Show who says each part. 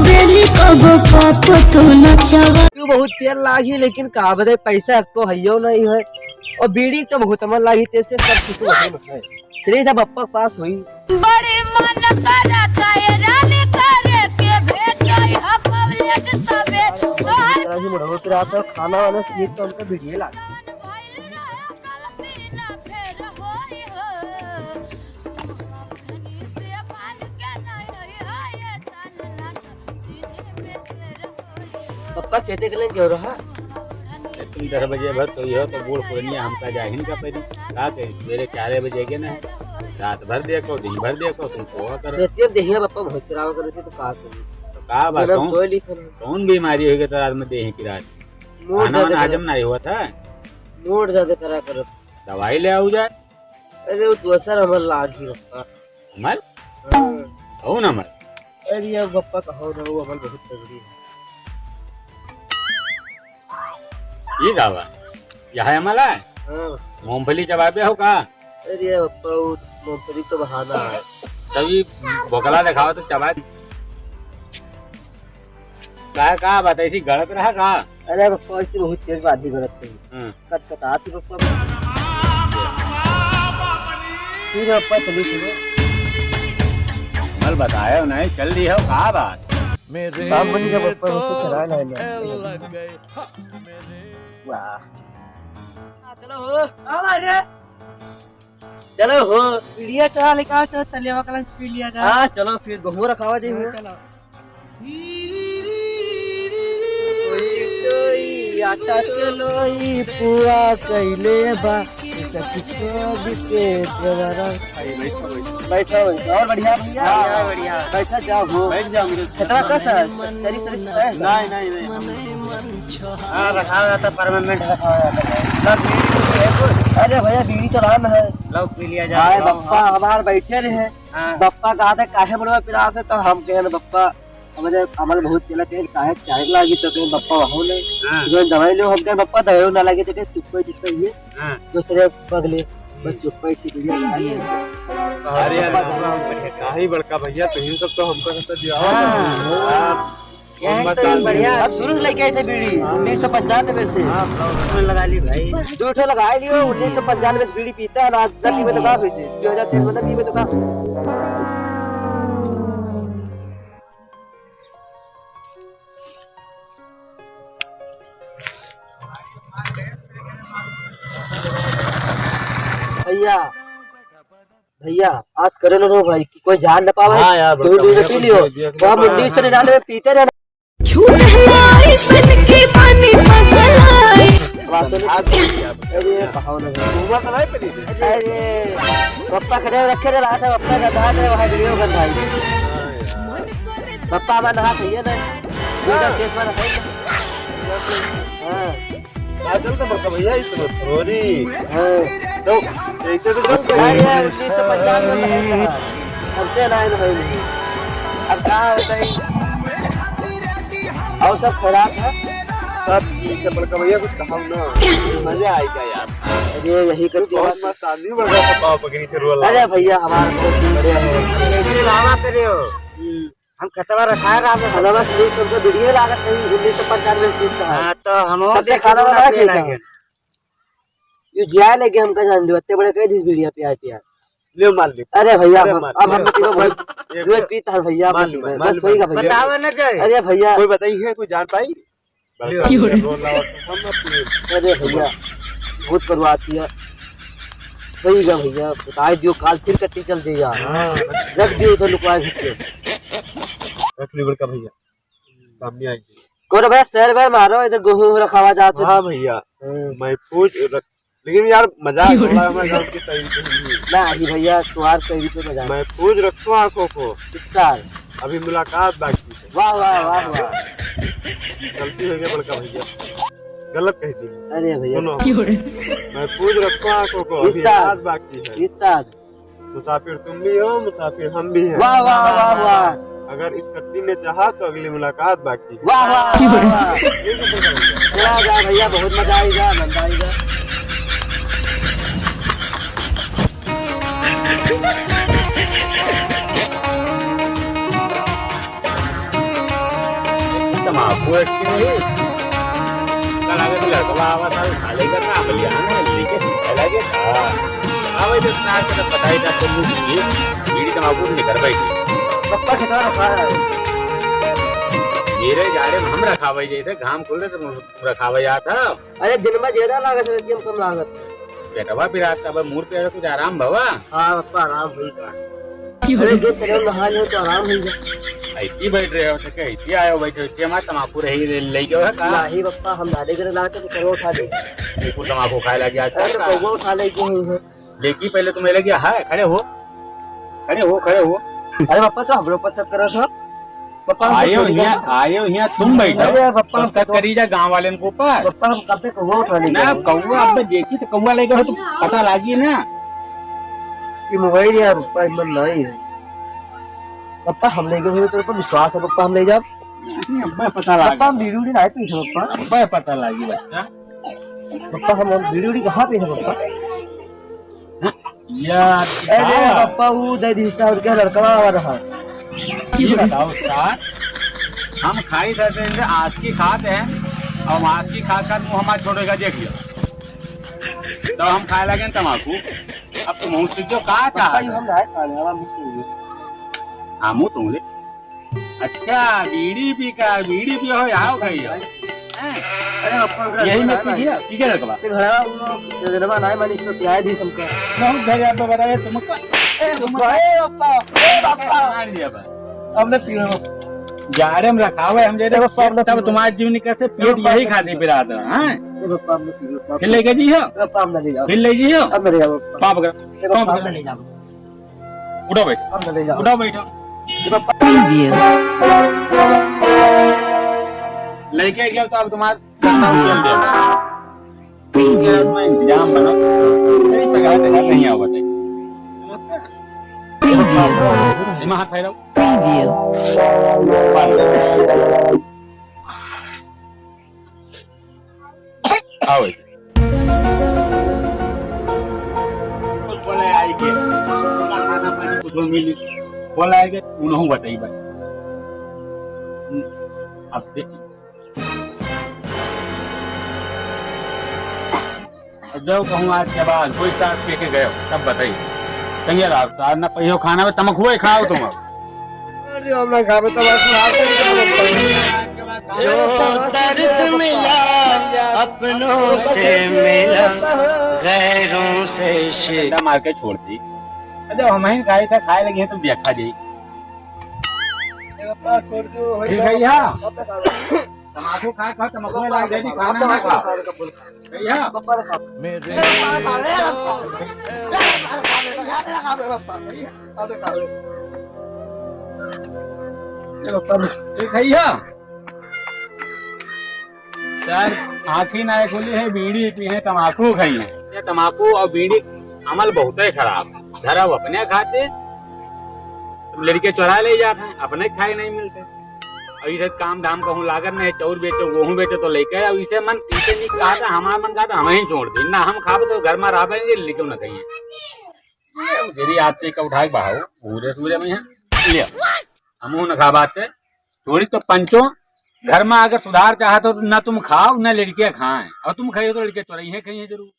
Speaker 1: बेली कबो पाप तो नचवा
Speaker 2: क्यों बहुत तेल लागी लेकिन का बदे पैसा को हइयो नहीं है और बीड़ी तो बहुत मन लागी तेरे से सब कुछ है चलिए जब पप्पा के पास हुई
Speaker 3: बड़े मन करता है रानी करे के भेट गई हकलेट सबे
Speaker 2: तरह ही मुड़ो फिर आता खाना वाला सीट तो उनका वीडियो ला पप्पा कहते के लिए क्यों रहा
Speaker 4: तुम 10 बजे भर तो यह तो बूढ़ पुरनिया हमका जाहिन का पड़ी का कहे सवेरे 4 बजे के ना रात भर देखो दिन भर देखो तुम कोवा करो
Speaker 2: रहती देखिए पप्पा बहुत कराव करे थे तो का करी
Speaker 4: तो का बात कौन बीमारी होगी तो रात में देह की रात खाना हजम नहीं हुआ था
Speaker 2: मूड ज्यादा करा करो
Speaker 4: दवाई ले आऊ जाए
Speaker 2: अरे वो दूसरा हमर लागी पप्पा
Speaker 4: अमल हो न अमल
Speaker 2: अरे ये पप्पा कहो ना वो अमल बहुत तगड़ी है
Speaker 4: ये दावा यह अमल है
Speaker 2: हां
Speaker 4: मूंगफली चबाबे हो का
Speaker 2: अरे पप्पा मूंगफली तो बहाना है
Speaker 4: तभी बोकला दिखाओ तो चबा का बात ऐसी गलत रहा का
Speaker 2: अरे पप्पा ऐसी बहुत तेज बात ही गलत थी कटकटाती पप्पा ठीक है पप्पा चलिए सुनो
Speaker 4: अमल बताया नहीं चल रही हो का बात
Speaker 2: काम बनी जब पप्पा उसे चला ना वाह चलो हो अरे चलो हो पीलिया चला लेकर तो तलेवा कलम पी लिया जा हां चलो फिर गहू रखावा जाई हो चलो कोई आटा चलोई पूरा कइले बा सकिछो बिके जरा बैठो और बढ़िया भैया बढ़िया बैठा जाओ हो बैठ जाओ कितना कैसा तेरी तेरी नहीं हां रखा हुआ था परमानेंट रखा हुआ था अरे भैया बीड़ी चलाना है लो पी लिया जाए बप्पा हमारे बैठे रहे बप्पा कहा था काहे बड़वा पिरा थे तो हम कहे ना बप्पा हमारे बहुत चला कहे काहे चाय लागी तो कहे बप्पा हो नहीं जो दवाई लो हम कहे बप्पा दवाई ना लगे तो कहे चुप चुप ये दूसरे बगले बस चुप से
Speaker 4: अरे काहे बड़का भैया तुम सब तो हमको सब दिया
Speaker 2: बढ़िया अब शुरू से लेके आए थे बीड़ी 1995 से लगा ली भाई झूठे लगा लियो 1995 से बीड़ी पीता है आज तक में तो का हुई थी 2003 में तो का भैया भैया आज करे ना भाई कोई जान न पावे तू दूध पी लियो वहां मुंडी से डाले में पीते रहना
Speaker 1: झूठ लाई सन के पानी पगलाई
Speaker 2: अरे कहां ना घूमा तो नहीं पड़ी अरे पप्पा खड़े रखे रहा था पप्पा का दाद है वहां वीडियो कर रहा है पप्पा का नहा भैया ना दूसरा केस में है हां
Speaker 4: चल तो बड़का भैया इस थोड़ी
Speaker 2: हां तो
Speaker 4: ऐसे तो चल
Speaker 2: यार 1995 में हमसे लाइन भाई अब क्या होता है और सब खराब है
Speaker 4: सब ठीक है बड़का भैया कुछ कहा ना मजा आएगा यार
Speaker 2: अरे यही करते
Speaker 4: बहुत मस्त आदमी बड़ा सा पाव पकड़ी से रोल
Speaker 2: अरे भैया हमारे को बढ़िया है ये लावा करे हो हम खतरा रखा रहा है हलवा से तुमको वीडियो लागत नहीं 1995 में का हां तो हम और खाना बना के ये जिया लेके हमका जान लो इतने बड़े कह दिस वीडियो पे आए पे
Speaker 4: ले मार ले
Speaker 2: अरे भैया अब हम पीवा भाई ये पीता है भैया बस वही का भैया बताओ ना जाए अरे भैया
Speaker 4: कोई बताइए कोई जान पाई
Speaker 2: अरे भैया बहुत करवाती है वही का भैया बताए दियो काल फिर कट्टी चल दे यार रख दियो तो लुकवा के
Speaker 4: रख ली बड़का भैया सामने आई
Speaker 2: कोरे भैया शहर में मारो इधर गेहूं रखावा जात
Speaker 4: हां भैया मैं पूछ लेकिन यार मजाक हो रहा है मैं गांव की तरीके
Speaker 2: ना ही भैया तुम्हार कहीं पे मजाक
Speaker 4: मैं पूछ रखो आंखों को
Speaker 2: कितना
Speaker 4: अभी मुलाकात बाकी है
Speaker 2: वाह वाह वाह वाह
Speaker 4: गलती हो गई बड़का भैया गलत कह दी
Speaker 2: अरे भैया
Speaker 4: सुनो मैं पूछ रखो आंखों को अभी रात बाकी है
Speaker 2: कितना
Speaker 4: मुसाफिर तुम भी हो मुसाफिर हम भी हैं
Speaker 2: वाह वाह वाह वाह
Speaker 4: अगर इस कट्टी ने चाहा तो अगली मुलाकात बाकी
Speaker 2: वाह वाह वाह भैया बहुत मजा आएगा मजा आएगा
Speaker 4: तमाकू अटकी नहीं कल आगे तो लड़का आवा था खा लेगा ना बलिया ना लेके लगे आवे तो स्नार के पता ही था तुम बीड़ी तमाकू नहीं कर बैठी
Speaker 2: पप्पा कितना रखा है
Speaker 4: मेरे जाड़े में हम रखावे जाते घाम खुल रहे तो रखावे जाता
Speaker 2: अरे दिन में ज्यादा लागत है कि कम लागत
Speaker 4: पेटवा पिरात का मूड पे कुछ आराम भवा
Speaker 2: हाँ पप्पा आराम हुई का अरे जो तेरे नहा लियो तो आराम हुई जा
Speaker 4: ऐसी बैठ रहे हो तो क्या ऐसी आए हो बैठे इसके हमारे तमाकू रही ले गए का
Speaker 2: नहीं पप्पा हम दादे के लाते तो करो उठा दे
Speaker 4: बिल्कुल तमाकू खाए लगे आज
Speaker 2: अरे तो वो उठा ले क्यों है
Speaker 4: लेकिन पहले तुम्हें लगे है खड़े हो
Speaker 2: अरे पप्पा तो हम लोग पर सब करो था पप्पा
Speaker 4: आयो यहाँ तुम बैठो
Speaker 2: अरे पप्पा
Speaker 4: तब तक करी जा गाँव वाले को ऊपर
Speaker 2: पप्पा हम कब तक वो उठा ले
Speaker 4: ना कौवा अब देखी तो कौवा लेगा तो पता लागी ना
Speaker 2: कि मोबाइल यार पप्पा मन नहीं है पप्पा हम ले गए तेरे पर विश्वास है पप्पा हम ले जाओ
Speaker 4: अब्बा पता लागी
Speaker 2: पप्पा हम वीडियो नहीं पीछे पप्पा
Speaker 4: अब्बा पता लागी बच्चा
Speaker 2: पप्पा हम वीडियो कहाँ पीछे पप्पा
Speaker 4: यार
Speaker 2: अरे पप्पा वो दे दिशा और क्या लड़का आ रहा
Speaker 4: ये बताओ उस्ताद हम खाई थे आज की खाते हैं और आज की खा मुँह हमारा छोड़ेगा देख लिया तो हम खाए लगे तमाकू अब तुम मुँह सीखो कहा चाह
Speaker 2: हम नहीं खाने वाला
Speaker 4: हाँ मुँह तुम ले अच्छा बीड़ी पी हो यहाँ खाई
Speaker 2: अरे पप्पा
Speaker 4: यही मैं ठीक है रखवा
Speaker 2: से घरा उन जनवा नहीं मानी तो प्यार दी हमका
Speaker 4: ना घर आप बताया तुम
Speaker 2: भाई पप्पा
Speaker 4: मार दिया बा
Speaker 2: हमने पीना
Speaker 4: जाड़े में रखा हुआ है हम जैसे तब तुम्हारे जीव नहीं करते पेट यही खाते फिर आता है
Speaker 2: पप्पा हमने पीना
Speaker 4: फिर लेके जी हो
Speaker 2: पप्पा हम ले जाओ
Speaker 4: फिर ले जी हो
Speaker 2: अब ले जाओ
Speaker 4: पाप कर
Speaker 2: पप्पा हम ले जाओ
Speaker 4: उठो बैठो
Speaker 2: हम ले जाओ
Speaker 4: उठो बैठो लेके गया तो अब तुम्हारा इंतजाम बनो नहीं आओ बताइए हाथ फैलाओ आओ बोले आएंगे खाना पानी कुछ मिली बोला आएंगे उन्होंने बताइए भाई अब देखिए जब कहूँ आज के बाद कोई साथ पी के गए तब बताइए संगे रात आज ना पहियो खाना में तमक हुए खाओ तुम
Speaker 2: हम ना खावे तो
Speaker 5: जो दर्द मिला अपनों से मिला गैरों से
Speaker 4: शिकवा मार के छोड़ दी जब हम ही खाए था खाए लगे तो देखा जाए ठीक है यहाँ तमाकू खा तमक में लाग जाती खाना ना खा भैया सर आँखी ना खुली है बीड़ी पी है तमाकू खाई है ये तमाकू और बीड़ी अमल बहुत ही खराब धरा अपने खाते लड़के चुरा ले जाते हैं अपने खाए नहीं मिलते और इसे काम धाम कहूँ लागत नहीं चौर बेचो गेहूँ बेचो तो लेके और इसे मन इसे नहीं कहा था हमारा मन कहा था हमें ही छोड़ दी ना हम खावे तो घर में रहा लेके न कहिए यदि आपसे का उठा के बहाओ पूरे सूर्य में है लिया हम न खा बात से थोड़ी तो पंचो घर में अगर सुधार चाहते हो तो न तुम खाओ न लड़के खाएं और तुम खाइए तो लड़के चुराई है कहीं जरूर